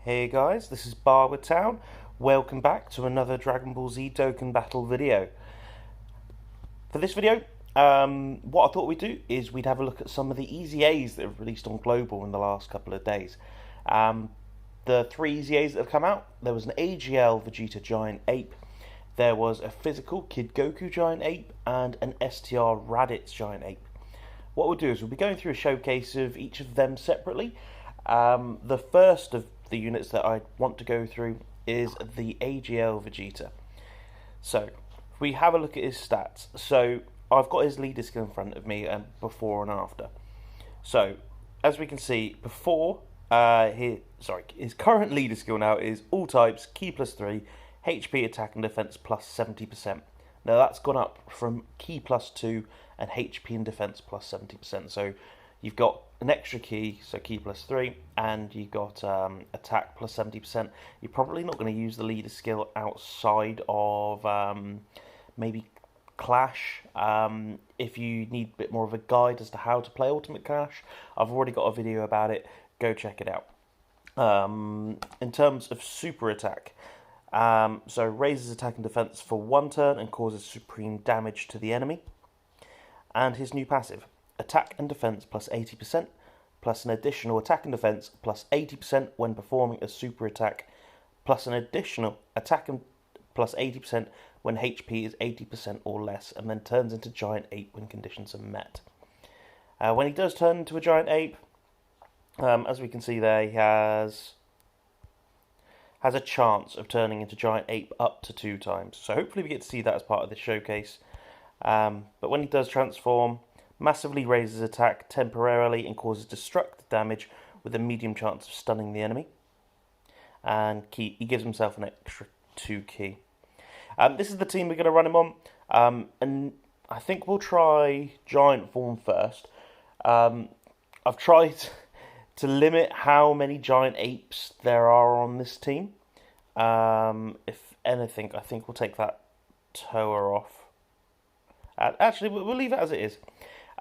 Hey guys, this is Barwood Town. Welcome back to another Dragon Ball Z Dokkan Battle video. For this video, what I thought we'd do is we'd have a look at some of the EZAs that have released on Global in the last couple of days. The three EZAs that have come out, there was an AGL Vegeta Giant Ape, there was a physical Kid Goku Giant Ape, and an STR Raditz Giant Ape. What we'll do is we'll be going through a showcase of each of them separately. The first of the units that I want to go through is the AGL Vegeta. So, if we have a look at his stats, so I've got his leader skill in front of me and before and after. So, as we can see, before his current leader skill now is all types, Ki +3, HP attack and defense plus 70%. Now that's gone up from Ki +2 and HP and defense plus 70%. So you've got an extra Ki, so Ki +3, and you've got attack plus 70%. You're probably not going to use the leader skill outside of maybe Clash. If you need a bit more of a guide as to how to play Ultimate Clash, I've already got a video about it. Go check it out. In terms of super attack, so raises attack and defense for 1 turn and causes supreme damage to the enemy. And his new passive, attack and defense plus 80%, plus an additional attack and defense plus 80% when performing a super attack, plus an additional attack and plus 80% when HP is 80% or less, and then turns into Giant Ape when conditions are met. When he does turn into a Giant Ape, as we can see there, he has a chance of turning into Giant Ape up to 2 times. So hopefully we get to see that as part of this showcase. But when he does transform, massively raises attack temporarily and causes destructive damage with a medium chance of stunning the enemy. And he gives himself an extra 2 Ki. This is the team we're going to run him on. And I think we'll try Giant form first. I've tried to limit how many Giant Apes there are on this team. If anything, I think we'll take that Toa off. Actually, we'll leave it as it is.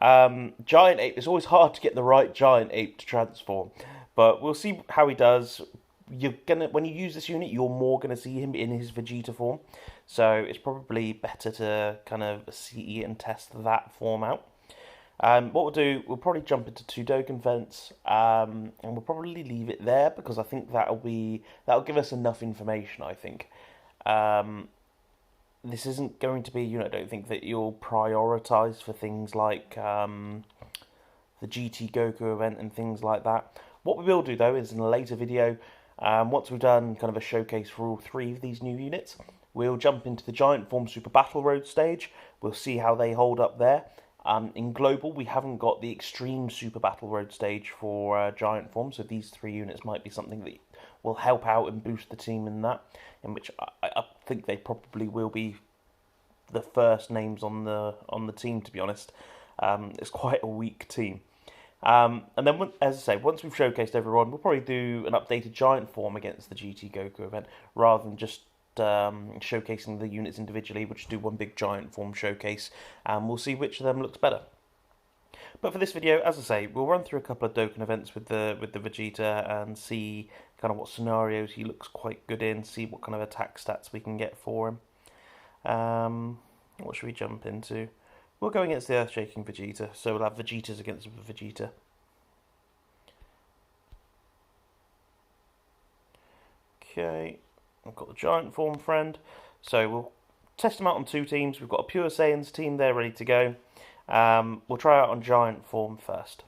Giant Ape, it's always hard to get the right Giant Ape to transform, but we'll see how he does. When you use this unit, you're more gonna see him in his Vegeta form, so it's probably better to kind of see and test that form out. What we'll do, we'll probably jump into 2 Dokkan events, and we'll probably leave it there because I think that'll give us enough information. I think. This isn't going to be a unit, I don't think, that you'll prioritise for things like the GT Goku event and things like that. What we will do, though, is in a later video, once we've done kind of a showcase for all 3 of these new units, we'll jump into the Giant Form Super Battle Road stage. We'll see how they hold up there. In Global, we haven't got the Extreme Super Battle Road stage for Giant Form, so these 3 units might be something that will help out and boost the team in that, in which I think they probably will be the first names on the team, to be honest. It's quite a weak team. And then, as I say, once we've showcased everyone, we'll probably do an updated Giant Form against the GT Goku event, rather than just showcasing the units individually. We'll just do one big Giant Form showcase, and we'll see which of them looks better. But for this video, as I say, we'll run through a couple of Dokkan events with the Vegeta and see kind of what scenarios he looks quite good in, see what kind of attack stats we can get for him. What should we jump into? We'll go against the Earth-Shaking Vegeta, so we'll have Vegetas against Vegeta. Okay, I've got the Giant Form friend, so we'll test them out on 2 teams. We've got a Pure Saiyans team there ready to go. We'll try out on Giant Form first.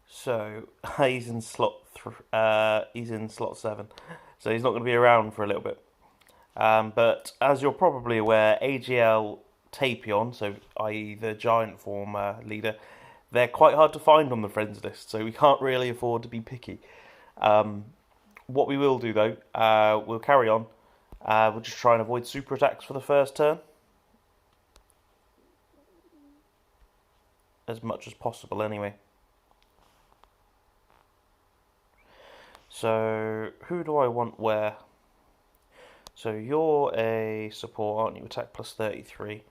So he's in slot 7, so he's not going to be around for a little bit. But as you're probably aware, AGL Tapion, so i.e. the Giant Form leader, they're quite hard to find on the friends list, so we can't really afford to be picky. What we will do, though, we'll carry on. We'll just try and avoid super attacks for the first turn, as much as possible anyway. So, who do I want where? So, you're a support, aren't you? Attack plus 33.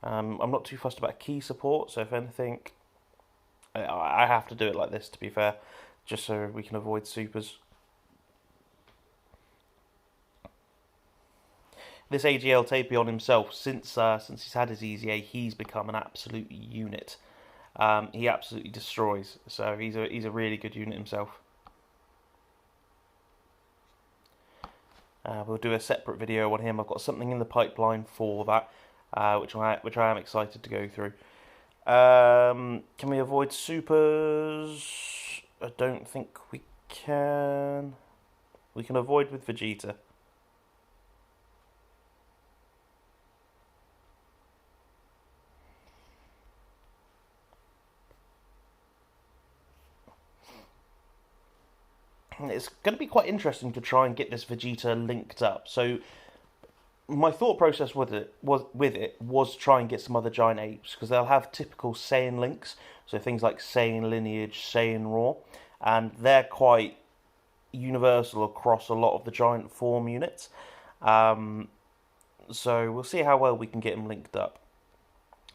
I'm not too fussed about key support, so if anything, I have to do it like this, to be fair, just so we can avoid supers. This AGL Tapion himself, since he's had his EZA, he's become an absolute unit. He absolutely destroys, so he's a really good unit himself. We'll do a separate video on him. I've got something in the pipeline for that, which I am excited to go through. Can we avoid supers? I don't think we can. We can avoid with Vegeta. It's going to be quite interesting to try and get this Vegeta linked up. So my thought process with it was try and get some other giant apes, because they'll have typical Saiyan links, so things like Saiyan lineage, Saiyan raw, and they're quite universal across a lot of the giant form units. So we'll see how well we can get him linked up.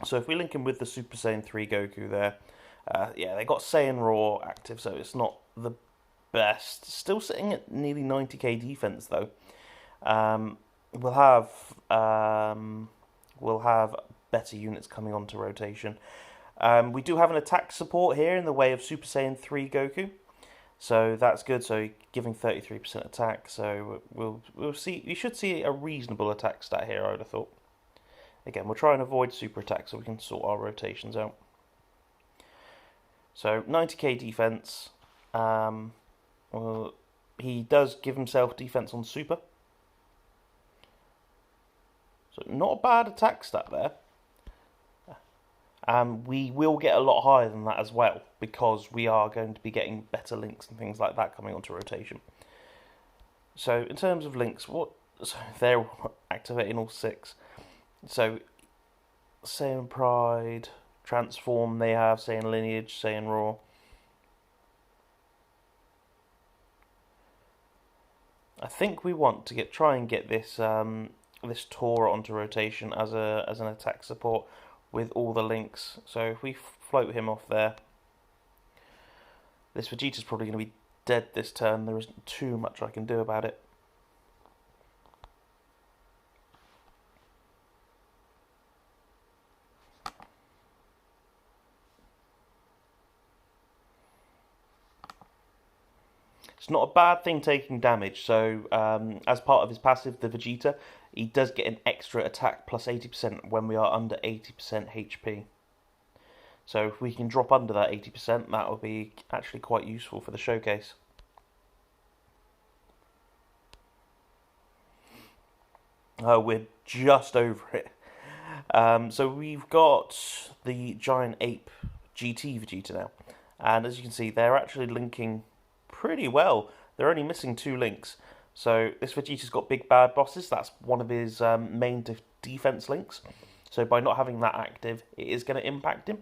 So if we link him with the Super Saiyan 3 Goku there, yeah, they got Saiyan raw active, so it's not the best. Still sitting at nearly 90k defense though. We'll have better units coming onto rotation. We do have an attack support here in the way of Super Saiyan 3 Goku, so that's good. So giving 33% attack. So we'll see. We should see a reasonable attack stat here, I would have thought. Again, we'll try and avoid super attack so we can sort our rotations out. So 90k defense. Well, he does give himself defense on super. So not a bad attack stat there. We will get a lot higher than that as well, because we are going to be getting better links and things like that coming onto rotation. So in terms of links, so they're activating all 6. So Saiyan Pride, Transform they have, Saiyan Lineage, Saiyan Raw. I think we want to try and get this this Tora onto rotation as an attack support with all the links. So if we float him off there, this Vegeta's probably going to be dead this turn. There isn't too much I can do about it. It's not a bad thing taking damage, so as part of his passive, the Vegeta, he does get an extra attack plus 80% when we are under 80% HP. So if we can drop under that 80%, that will be actually quite useful for the showcase. Oh, we're just over it. So we've got the Giant Ape GT Vegeta now, and as you can see, they're actually linking pretty well. They're only missing 2 links. So this Vegeta's got Big Bad Bosses. That's one of his main defense links. So by not having that active, it is going to impact him.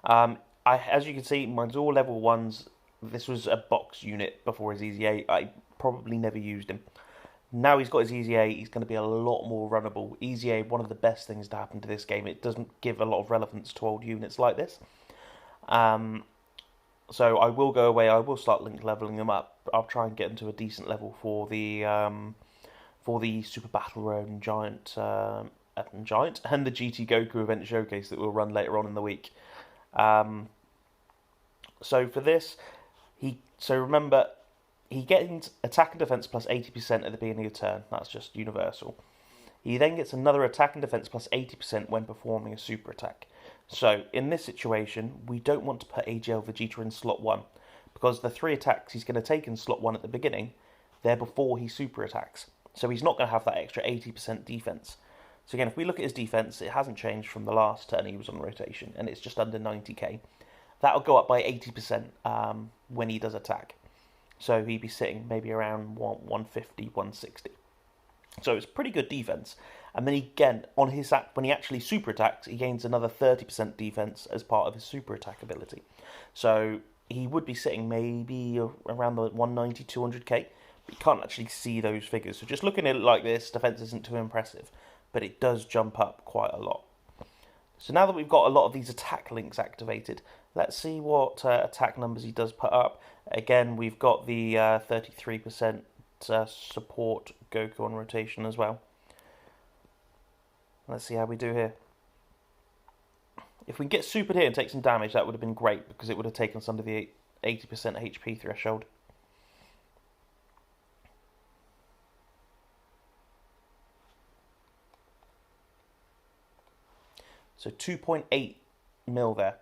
As you can see, mine's all level 1s. This was a box unit before his EZA. I probably never used him. Now he's got his EZA, he's going to be a lot more runnable. EZA, one of the best things to happen to this game. It doesn't give a lot of relevance to old units like this. So I will go away. I will start link leveling them up. I'll try and get them to a decent level for the Super Battle Road Giant and the GT Goku Event showcase that we'll run later on in the week. So for this, remember, he gets attack and defense plus 80% at the beginning of turn. That's just universal. He then gets another attack and defense plus 80% when performing a super attack. So in this situation, we don't want to put AGL Vegeta in slot 1, because the 3 attacks he's going to take in slot 1 at the beginning, they're before he super attacks. So he's not going to have that extra 80% defense. So again, if we look at his defense, it hasn't changed from the last turn he was on rotation, and it's just under 90k. That'll go up by 80% when he does attack. So he'd be sitting maybe around 150, 160. So it's pretty good defense. And then again, on his when he actually super attacks, he gains another 30% defense as part of his super attack ability. So he would be sitting maybe around the 190, 200k. But you can't actually see those figures. So just looking at it like this, defense isn't too impressive. But it does jump up quite a lot. So now that we've got a lot of these attack links activated, let's see what attack numbers he does put up. Again, we've got the 33% support Goku on rotation as well. Let's see how we do here. If we can get supered here and take some damage, that would have been great, because it would have taken us under the 80% HP threshold. So 2.8 mil there.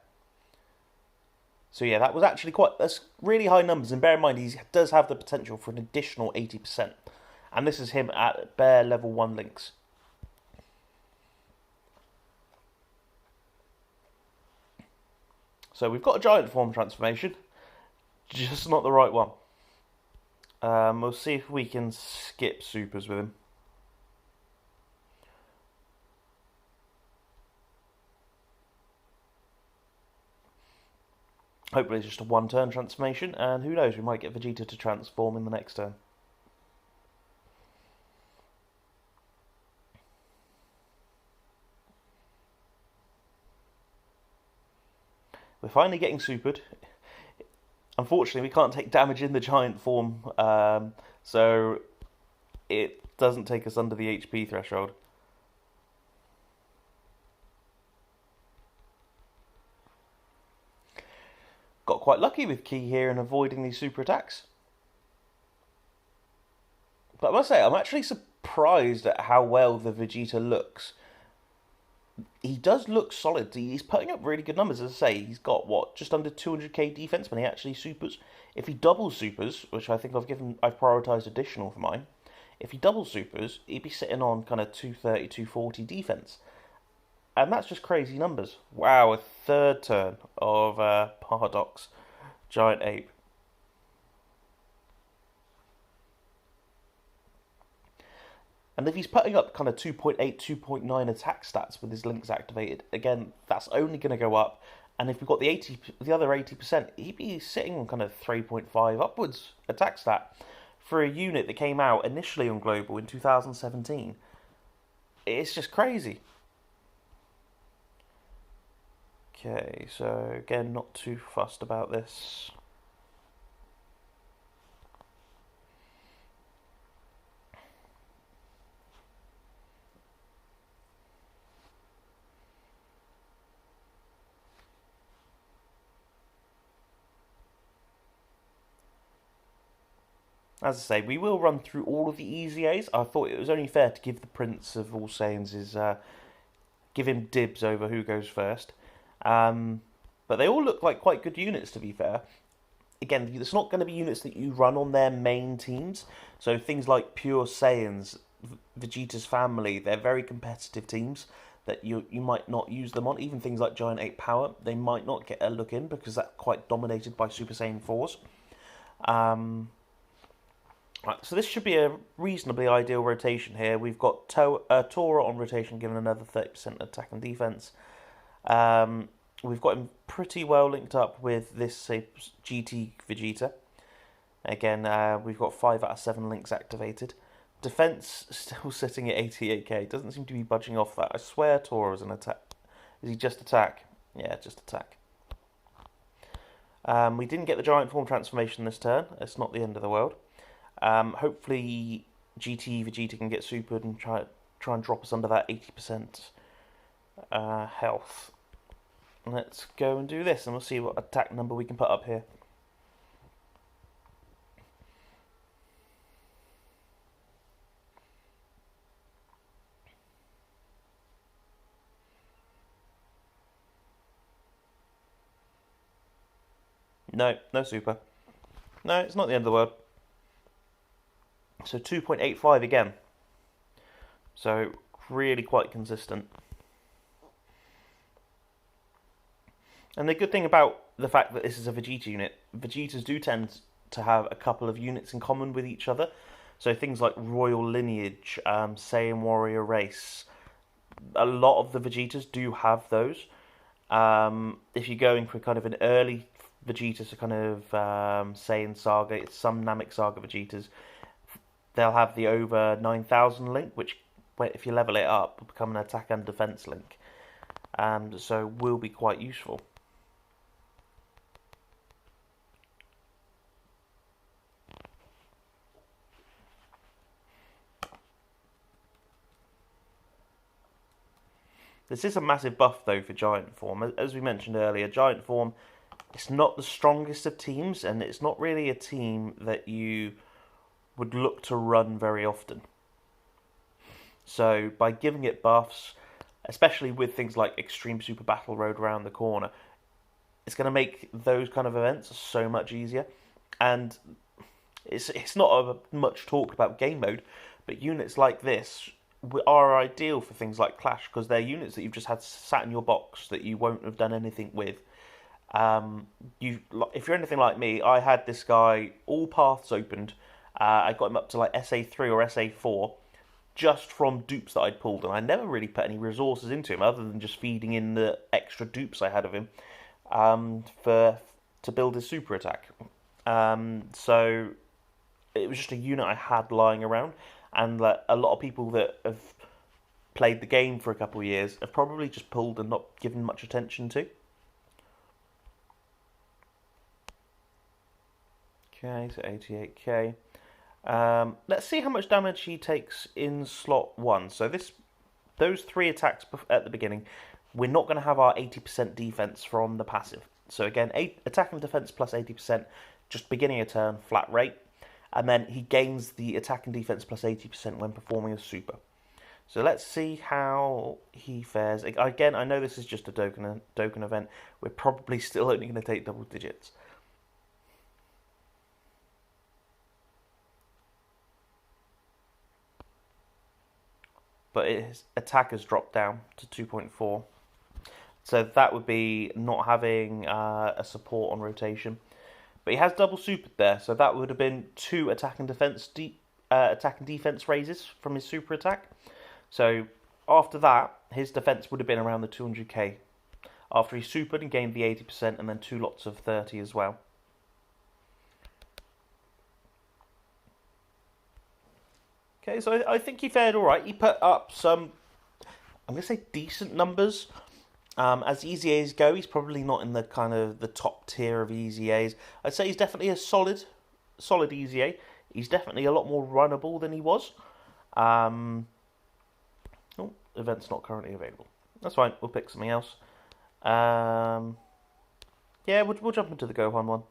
So yeah, that was actually that's really high numbers, and bear in mind he does have the potential for an additional 80%. And this is him at bare level 1 links. So we've got a giant form transformation, just not the right one. We'll see if we can skip supers with him. Hopefully it's just a one-turn transformation, and who knows, we might get Vegeta to transform in the next turn. We're finally getting supered. Unfortunately, we can't take damage in the giant form, so it doesn't take us under the HP threshold. Got quite lucky with Ki here in avoiding these super attacks. But I must say, I'm actually surprised at how well the Vegeta looks. He does look solid. He's putting up really good numbers. As I say, he's got, what, just under 200k defense when he actually supers. If he doubles supers, which I think I've prioritised additional for mine. If he doubles supers, he'd be sitting on kind of 230, 240 defense. And that's just crazy numbers. Wow, a third turn of Paradox Giant Ape. And if he's putting up kind of 2.8, 2.9 attack stats with his links activated, again, that's only going to go up. And if we've got the other 80%, he'd be sitting on kind of 3.5 upwards attack stat for a unit that came out initially on Global in 2017. It's just crazy. Okay, so again, not too fussed about this. As I say, we will run through all of the EZAs. I thought it was only fair to give the Prince of All Saiyans give him dibs over who goes first. But they all look like quite good units, to be fair. Again, it's not going to be units that you run on their main teams. So things like Pure Saiyans, Vegeta's family, they're very competitive teams that you might not use them on. Even things like Giant Ape Power, they might not get a look in because that's quite dominated by Super Saiyan 4s. Right, so this should be a reasonably ideal rotation here. We've got Tora on rotation, given another 30% attack and defense. We've got him pretty well linked up with this GT Vegeta. Again, we've got 5 out of 7 links activated. Defense still sitting at 88k. Doesn't seem to be budging off that. I swear Tora is an attack. Is he just attack? Yeah, just attack. We didn't get the giant form transformation this turn. It's not the end of the world. Hopefully GT Vegeta can get supered and try and drop us under that 80% health. Let's go and do this, and we'll see what attack number we can put up here. No, no super. No, it's not the end of the world. So 2.85 again. So really quite consistent. And the good thing about the fact that this is a Vegeta unit, Vegetas do tend to have a couple of units in common with each other. So things like Royal Lineage, Saiyan Warrior Race, a lot of the Vegetas do have those. If you're going for kind of an early Vegeta, so kind of Saiyan Saga, some Namek Saga Vegetas, they'll have the over 9,000 link, which if you level it up will become an attack and defense link. so will be quite useful. This is a massive buff though for Giant Form. As we mentioned earlier, Giant Form, it's not the strongest of teams, and it's not really a team that you would look to run very often. So by giving it buffs, especially with things like Extreme Super Battle Road around the corner, it's going to make those kind of events so much easier. And it's not much talk about game mode, but units like this are ideal for things like Clash, because they're units that you've just had sat in your box that you won't have done anything with. If you're anything like me, I had this guy all paths opened. I got him up to like SA3 or SA4 just from dupes that I'd pulled, and I never really put any resources into him other than just feeding in the extra dupes I had of him to build his super attack. So it was just a unit I had lying around, and a lot of people that have played the game for a couple of years have probably just pulled and not given much attention to. Okay, so 88k. Let's see how much damage he takes in slot 1. So those 3 attacks at the beginning, we're not going to have our 80% defense from the passive. So again, attack and defense plus 80%, just beginning a turn, flat rate. And then he gains the attack and defense plus 80% when performing a super. So let's see how he fares. Again, I know this is just a Dokkan event. We're probably still only going to take double digits. But his attack has dropped down to 2.4. So that would be not having a support on rotation. But he has double supered there, so that would have been 2 attack and defense raises from his super attack. So after that, his defense would have been around the 200k. After he supered and gained the 80%, and then 2 lots of 30 as well. Okay, so I think he fared alright. He put up some, I'm going to say, decent numbers. As EZAs go, he's probably not in the kind of the top tier of EZAs. I'd say he's definitely a solid EZA. He's definitely a lot more runnable than he was. Oh, event's not currently available. That's fine. We'll pick something else. Yeah, we'll jump into the Gohan one.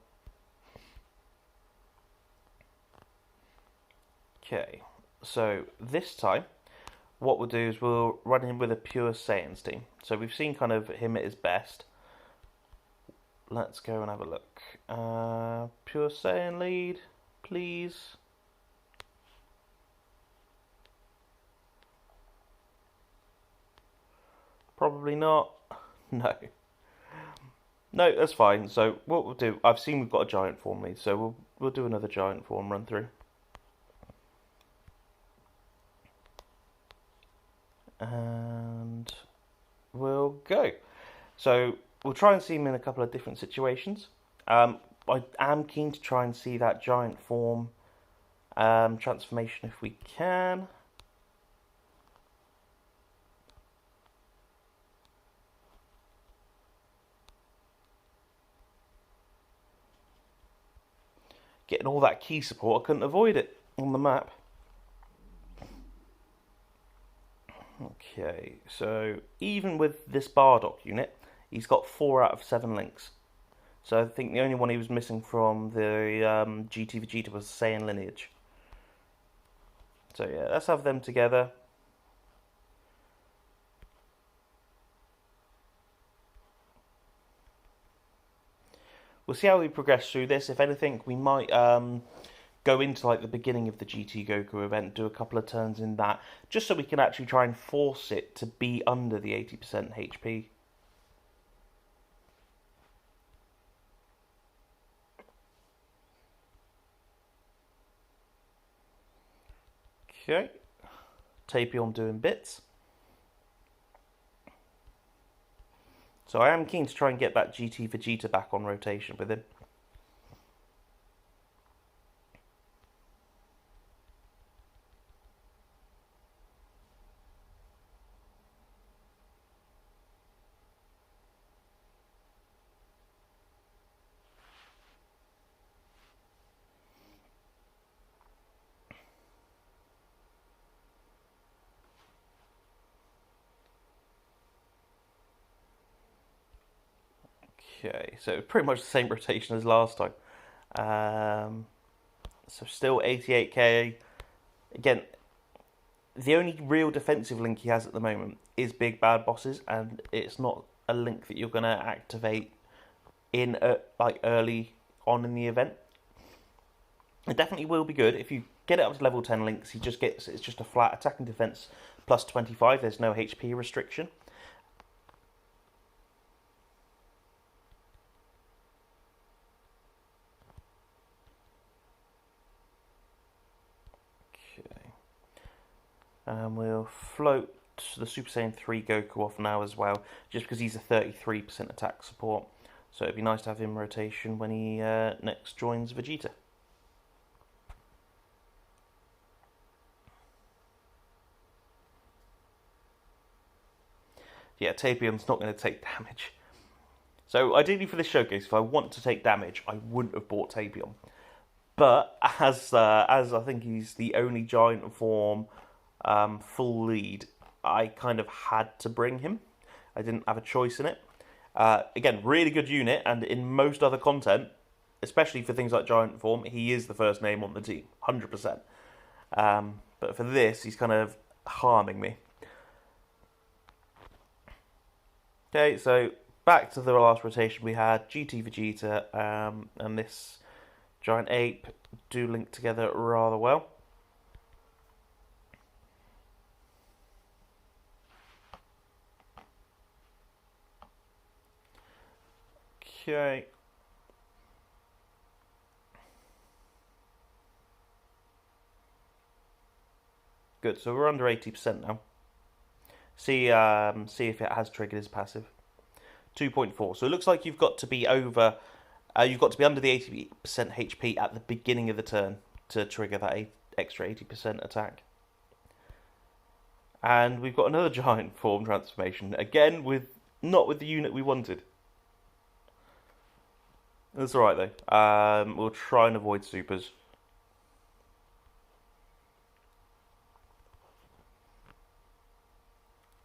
Okay, so this time, what we'll do is we'll run him with a pure Saiyans team. So we've seen kind of him at his best. Let's go and have a look. Pure Saiyan lead, please. Probably not. No. No, that's fine. So what we'll do, I've seen we've got a giant form lead, so we'll do another giant form run through. And we'll go. So we'll try and see him in a couple of different situations. I am keen to try and see that giant form transformation if we can. Getting all that key support, I couldn't avoid it on the map. Okay, so even with this Bardock unit, he's got 4 out of 7 links. So I think the only one he was missing from the GT Vegeta was Saiyan lineage. So yeah, let's have them together. We'll see how we progress through this. If anything, we might go into like the beginning of the GT Goku event, do a couple of turns in that, just so we can actually try and force it to be under the 80% HP. Okay, Tapion doing bits. So I am keen to try and get that GT Vegeta back on rotation with him. Okay, so pretty much the same rotation as last time. So still 88k. Again, the only real defensive link he has at the moment is Big Bad Bosses, and it's not a link that you're going to activate in like early on in the event. It definitely will be good if you get it up to level 10 links. He just gets, it's just a flat attack and defense plus 25. There's no HP restriction. Okay, and we'll float the Super Saiyan 3 Goku off now as well, just because he's a 33% attack support. So it'd be nice to have him in rotation when he next joins Vegeta. Yeah, Tapion's not going to take damage. So ideally for this showcase, if I want to take damage, I wouldn't have bought Tapion. But as I think he's the only giant form full lead, I kind of had to bring him. I didn't have a choice in it. Again, really good unit, and in most other content, especially for things like giant form, he is the first name on the team, 100%. But for this, he's kind of harming me. Okay, so back to the last rotation we had, GT Vegeta and this giant ape do link together rather well. Okay. Good, so we're under 80% now. See if it has triggered his passive. 2.4. So it looks like you've got to be over. You've got to be under the 80% HP at the beginning of the turn to trigger that extra 80% attack. And we've got another giant form transformation again, not with the unit we wanted. That's all right though. We'll try and avoid supers.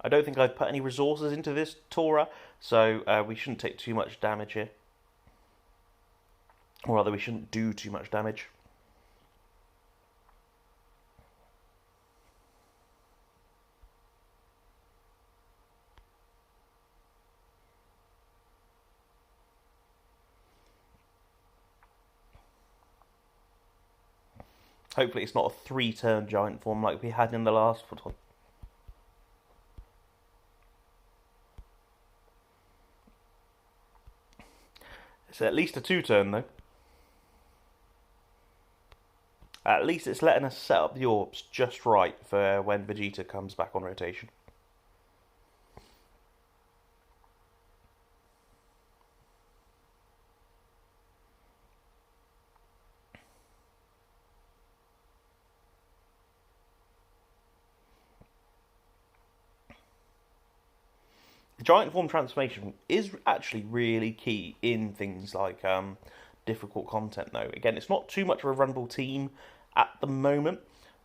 I don't think I've put any resources into this Tora, so we shouldn't take too much damage here. Or rather, we shouldn't do too much damage. Hopefully it's not a 3-turn giant form like we had in the last one. It's at least a 2-turn though. At least it's letting us set up the orbs just right for when Vegeta comes back on rotation. The giant form transformation is actually really key in things like difficult content though. Again, it's not too much of a runnable team at the moment,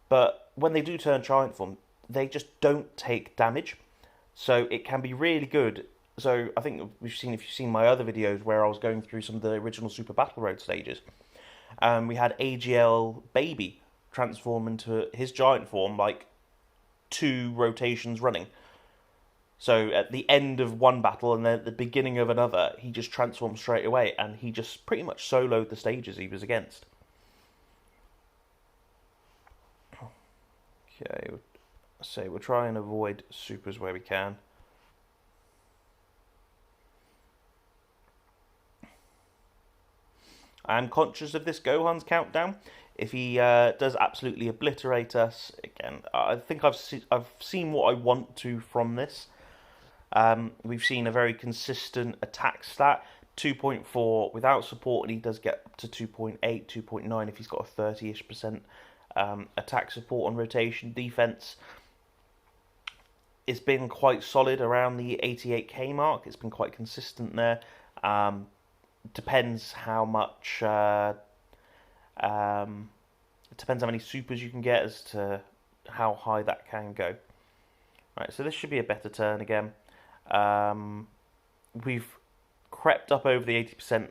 but when they do turn giant form, they just don't take damage. So it can be really good. So I think if you've seen my other videos where I was going through some of the original Super Battle Road stages, we had AGL Baby transform into his giant form like 2 rotations running. So at the end of one battle and then at the beginning of another, he just transformed straight away, and he just pretty much soloed the stages he was against. Okay, so we'll try and avoid supers where we can. I am conscious of this Gohan's countdown. If he does absolutely obliterate us, again, I think I've seen what I want to from this. We've seen a very consistent attack stat, 2.4 without support, and he does get up to 2.8, 2.9 if he's got a 30-ish% attack support on rotation. Defense it's been quite solid around the 88k mark. It's been quite consistent there. Depends how much. It depends how many supers you can get as to how high that can go. Right, so this should be a better turn again. We've crept up over the 80%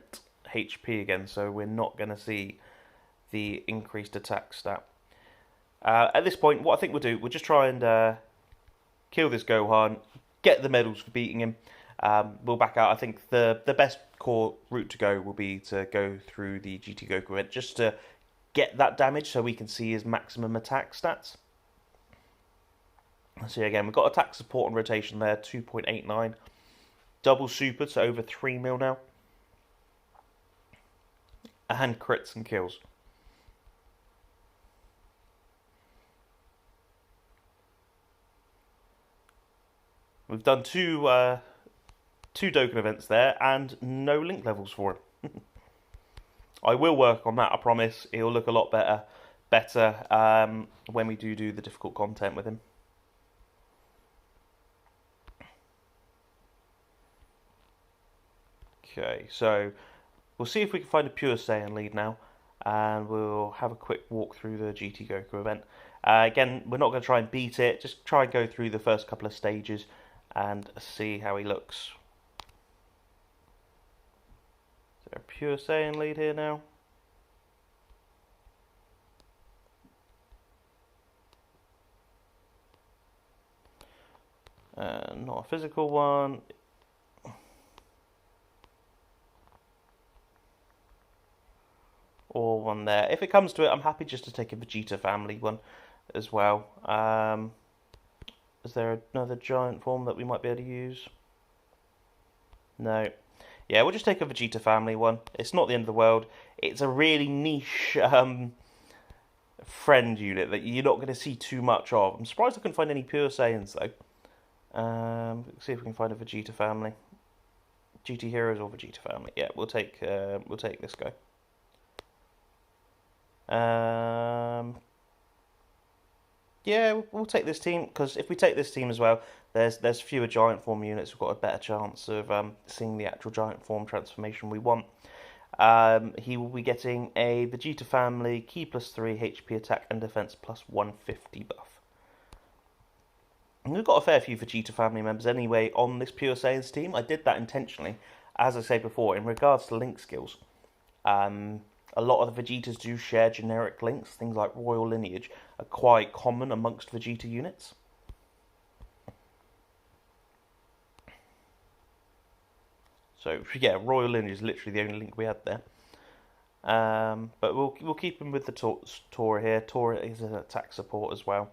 HP again, so we're not going to see the increased attack stat. At this point, what I think we'll do, we'll just try and kill this Gohan, get the medals for beating him. We'll back out. I think the best core route to go will be to go through the GT Goku Event, just to get that damage so we can see his maximum attack stats. So again, we've got attack support and rotation there, 2.89. Double super, so over 3 mil now. And crits and kills. We've done two Dokkan events there, and no link levels for him. I will work on that, I promise. It'll look a lot better when we do the difficult content with him. Okay, so we'll see if we can find a Pure Saiyan lead now, and we'll have a quick walk through the GT Goku event. Again, we're not going to try and beat it, just try and go through the first couple of stages and see how he looks. Is there a Pure Saiyan lead here now? Not a physical one. Or one there. If it comes to it, I'm happy just to take a Vegeta family one as well. Is there another giant form that we might be able to use? No. Yeah, we'll just take a Vegeta family one. It's not the end of the world. It's a really niche friend unit that you're not going to see too much of. I'm surprised I couldn't find any Pure Saiyans though. Let's see if we can find a Vegeta family. GT Heroes or Vegeta family. Yeah, we'll take this guy. Yeah, we'll take this team, because if we take this team as well, there's fewer giant form units. We've got a better chance of seeing the actual giant form transformation we want. He will be getting a Vegeta family, Ki +3, HP attack and defense +150 buff. And we've got a fair few Vegeta family members anyway on this Pure Saiyans team. I did that intentionally, as I said before, in regards to link skills. A lot of the Vegetas do share generic links. Things like Royal Lineage are quite common amongst Vegeta units. So yeah, Royal Lineage is literally the only link we had there. But we'll keep him with the Tora here. Tora is an attack support as well.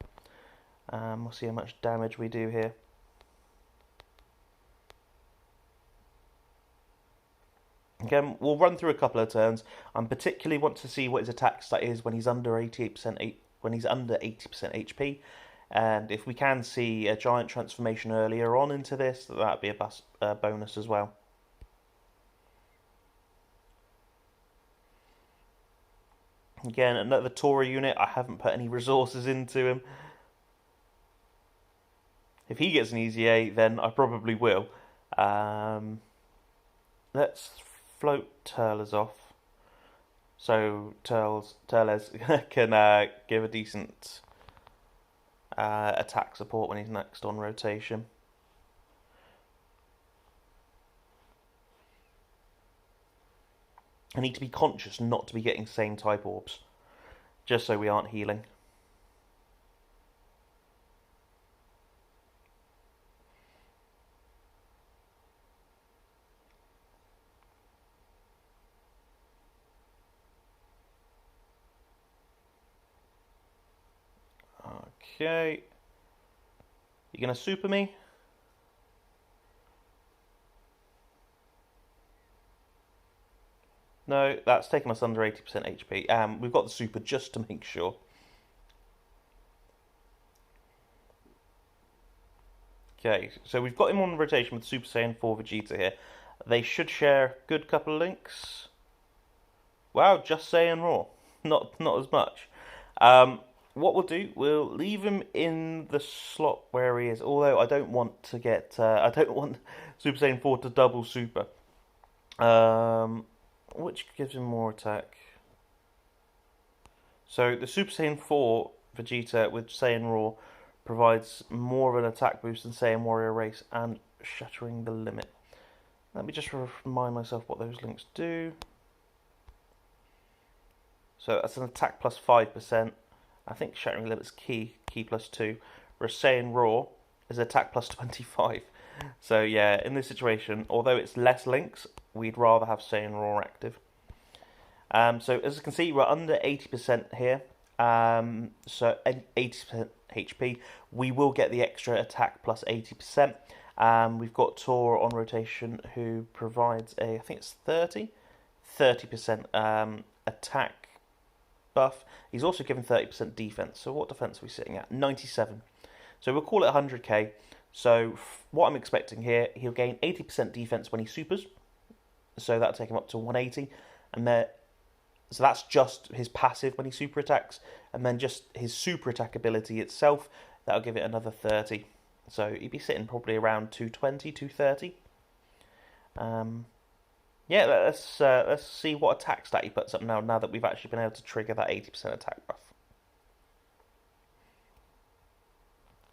We'll see how much damage we do here. Again, we'll run through a couple of turns. I particularly want to see what his attack stat is when he's under 88%, when he's under 80% HP, and if we can see a giant transformation earlier on into this, that'd be a bonus as well. Again, another Tora unit. I haven't put any resources into him. If he gets an EZA, then I probably will. Let's float Turles off, so Turles can give a decent attack support when he's next on rotation. I need to be conscious not to be getting same type orbs, just so we aren't healing. Okay. You gonna super me? No, that's taken us under 80% HP. We've got the super just to make sure. Okay, so we've got him on rotation with Super Saiyan 4 Vegeta here. They should share a good couple of links. Wow, just Saiyan Raw. Not as much. What we'll do, we'll leave him in the slot where he is. Although I don't want to get, I don't want Super Saiyan 4 to double super. Which gives him more attack. So the Super Saiyan 4 Vegeta with Saiyan Raw provides more of an attack boost than Saiyan Warrior Race and Shattering the Limit. Let me just remind myself what those links do. So that's an attack plus 5%. I think shattering limit's key plus 2. Whereas Saiyan Raw is attack plus 25. So yeah, in this situation, although it's less links, we'd rather have Saiyan Raw active. So as you can see, we're under 80% here. So 80% HP. We will get the extra attack plus 80%. We've got Tor on rotation who provides I think it's 30% attack buff. He's also given 30% defense. So what defense are we sitting at? 97. So we'll call it 100k. So what I'm expecting here, he'll gain 80% defense when he supers. So that'll take him up to 180. And so that's just his passive when he super attacks. And then just his super attack ability itself, that'll give it another 30. So he'd be sitting probably around 220, 230. Yeah, let's see what attack stat he puts up now that we've actually been able to trigger that 80% attack buff.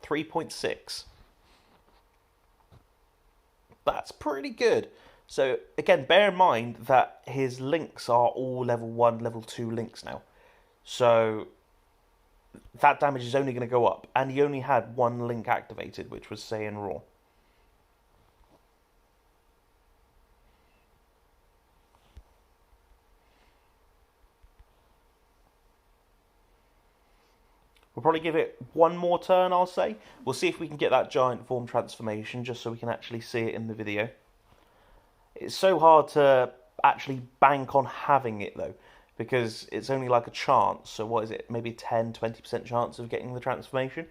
3.6. That's pretty good. So again, bear in mind that his links are all level 1, level 2 links now. So that damage is only going to go up. And he only had one link activated, which was Saiyan Raw. We'll probably give it one more turn, I'll say. We'll see if we can get that giant form transformation, just so we can actually see it in the video. It's so hard to actually bank on having it, though, because it's only like a chance. So what is it? Maybe 10, 20% chance of getting the transformation?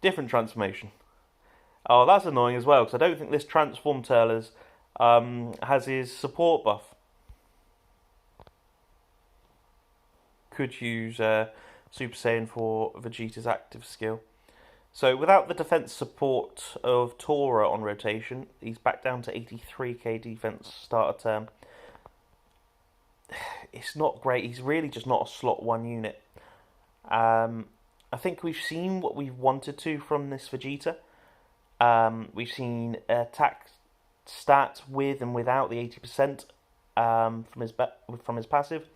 Different transformation. Oh, that's annoying as well, because I don't think this Transform Turles has his support buff. Could use Super Saiyan for Vegeta's active skill. So without the defense support of Tora on rotation, he's back down to 83k defense start of term. It's not great. He's really just not a slot 1 unit. I think we've seen what we've wanted to from this Vegeta. We've seen attack stats with and without the 80% from his passive.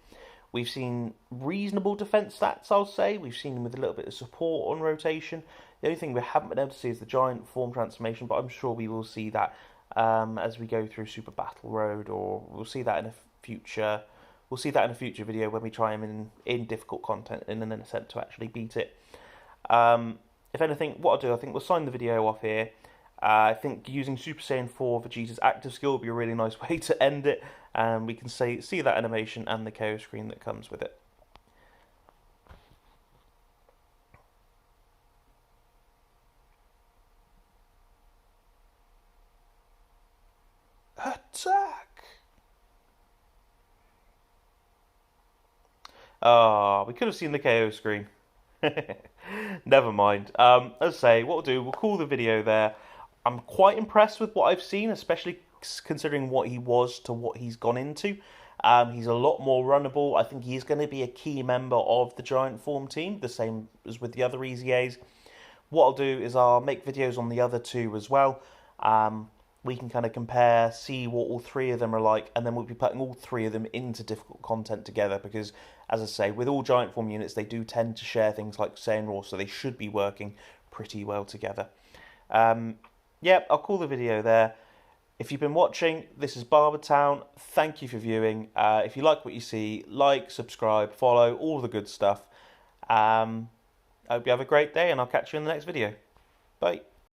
We've seen reasonable defense stats, I'll say. We've seen him with a little bit of support on rotation. The only thing we haven't been able to see is the giant form transformation, but I'm sure we will see that as we go through Super Battle Road, or we'll see that in a future. We'll see that in a future video when we try him in difficult content in an attempt to actually beat it. If anything, what I'll do, I think we'll sign the video off here. I think using Super Saiyan 4 Vegeta's active skill would be a really nice way to end it, and we can see that animation and the KO screen that comes with it. Attack! Ah, we could have seen the KO screen. Never mind. As I say, what we'll do, we'll call the video there. I'm quite impressed with what I've seen, especially considering what he was to what he's gone into. He's a lot more runnable. I think he's going to be a key member of the Giant Form team, the same as with the other EZAs. What I'll do is I'll make videos on the other two as well. We can kind of compare, see what all three of them are like, and then we'll be putting all three of them into difficult content together because, as I say, with all Giant Form units, they do tend to share things like Saiyan Raw, so they should be working pretty well together. Yep, I'll call the video there. If you've been watching, this is Barbertown. Thank you for viewing. If you like what you see, like, subscribe, follow, all the good stuff. I hope you have a great day, and I'll catch you in the next video. Bye.